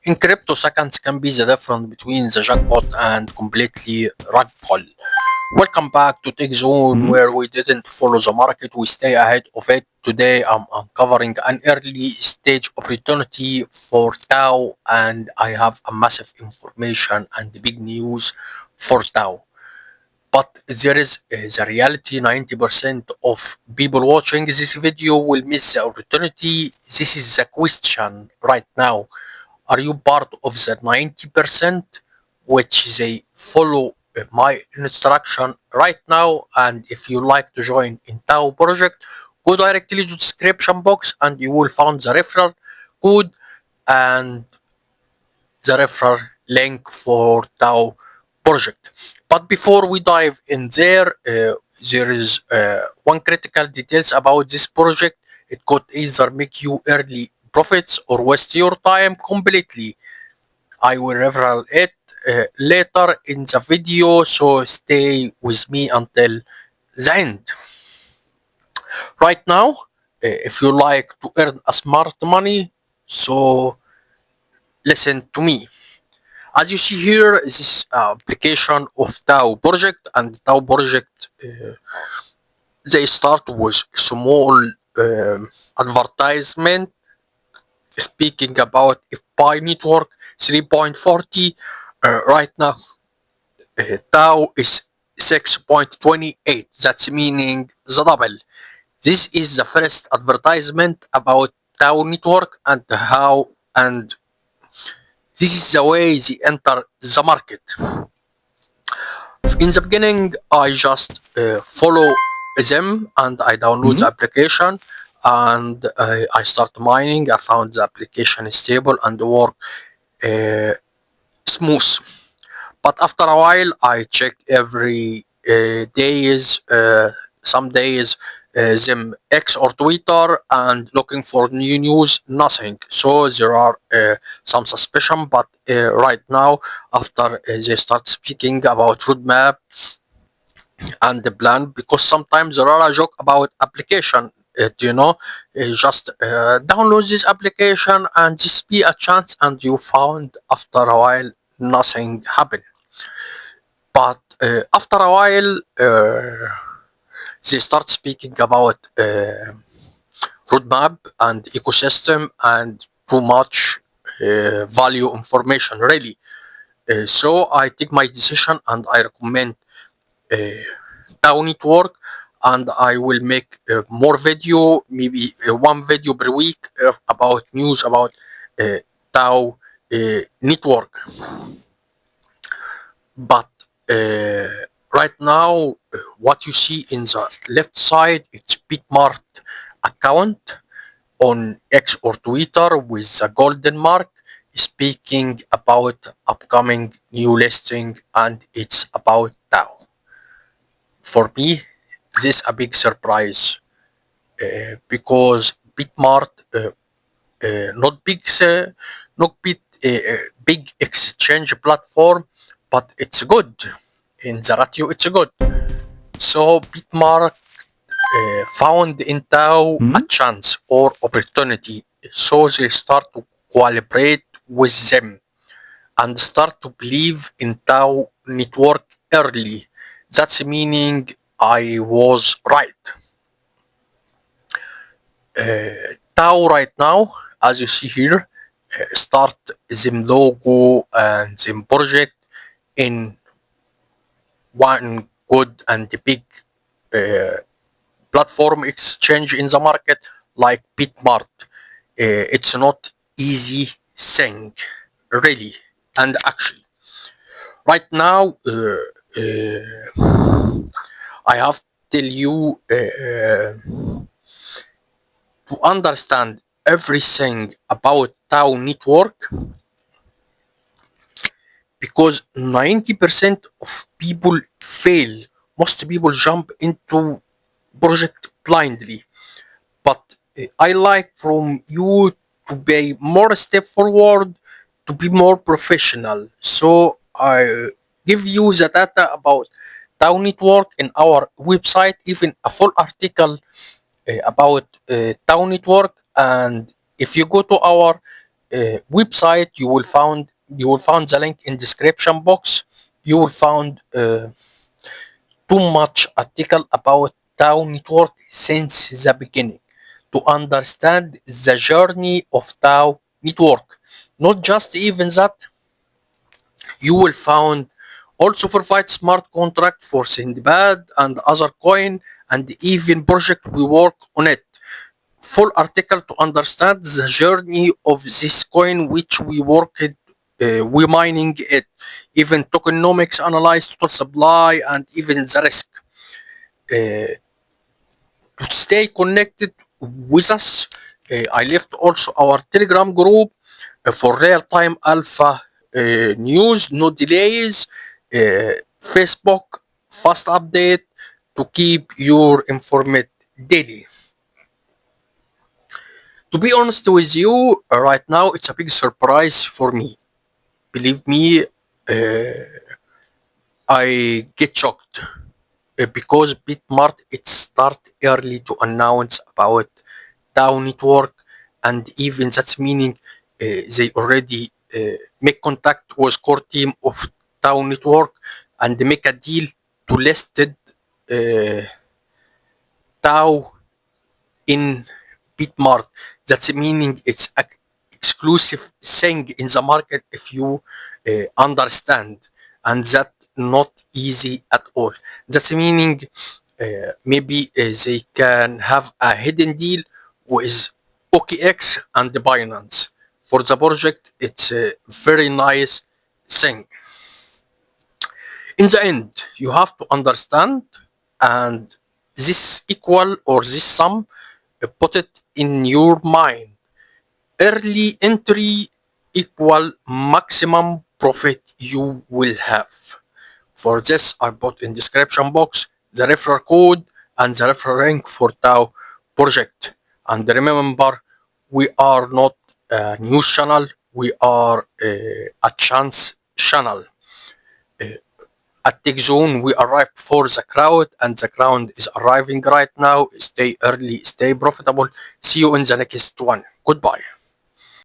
In crypto, seconds can be the difference between the jackpot and completely rug pull. Welcome back to Tech Zone, where we didn't follow the market, we stay ahead of it. Today, I'm uncovering an early stage opportunity for Tau, and I have a massive information and big news for Tau. But there is the reality. 90% of people watching this video will miss the opportunity. This is the question right now. Are you part of the 90% which they follow my instruction right now? And if you like to join in Tau project, go directly to description box and you will find the referral code and the referral link for Tau project. But before we dive in there, there is one critical details about this project. It could either make you early profits or waste your time completely. I will reveal it later in the video, so stay with me until the end. Right now, if you like to earn a smart money, so listen to me. As you see here, this is application of Tau project, and Tau project they start with small advertisement speaking about a Pi network 3.40. Right now, Tau is 6.28. That's meaning the double. This is the first advertisement about Tau network and how, and this is the way they enter the market. In the beginning, I just follow them and I download the application and I start mining. I found the application is stable and work smooth. But after a while, I check every days, some days, them X or Twitter, and looking for new news, nothing. So there are some suspicion, but right now, after they start speaking about roadmap and the plan, because sometimes there are a joke about application. Just download this application and just be a chance, and you found after a while nothing happened. But after a while, they start speaking about roadmap and ecosystem and too much value information, really. So I take my decision and I recommend Tau network, and I will make more video, maybe one video per week about news about Tau network. But right now, what you see in the left side, it's Bitmart account on X or Twitter with the golden mark speaking about upcoming new listing, and it's about Tau. For me, this is a big surprise because Bitmart not big exchange platform, but it's good in the ratio. It's good. So Bitmart found in Tau a chance or opportunity, so they start to collaborate with them and start to believe in Tau network early. That's meaning I was right. Tau right now, as you see here, start them logo and them project in one good and big platform exchange in the market like Bitmart. It's not easy thing, really. And actually, right now, I have to tell you to understand everything about Tau network, because 90% of people fail. Most people jump into project blindly. But I like from you to be more step forward, to be more professional. So I give you the data about Tau network in our website, even a full article about Tau network. And if you go to our website. You will find the link in description box. You will find too much article about Tau network since the beginning to understand the journey of Tau network. Not just even that, you will find also provide smart contract for Sindbad and other coin and even project we work on it. Full article to understand the journey of this coin which we worked, we mining it, even tokenomics analyze total supply and even the risk. To stay connected with us, I left also our Telegram group for real-time alpha news, no delays, Facebook fast update to keep you informed daily. To be honest with you, right now it's a big surprise for me. Believe me, I get shocked because Bitmart it start early to announce about Tau network, and even that's meaning they already make contact with core team of Tau network and make a deal to listed Tau in Bitmart. That's meaning it's an exclusive thing in the market if you understand, and that not easy at all. That's meaning maybe they can have a hidden deal with OKX and Binance for the project. It's a very nice thing. In the end, you have to understand, and this equal or this sum, put it in your mind. Early entry equal maximum profit you will have. For this, I put in description box the referral code and the referral link for Tau project. And remember, we are not a news channel. We are a chance channel. At Tech Zone, we arrived before the crowd, and the crowd is arriving right now. Stay early, stay profitable. See you in the next one. Goodbye.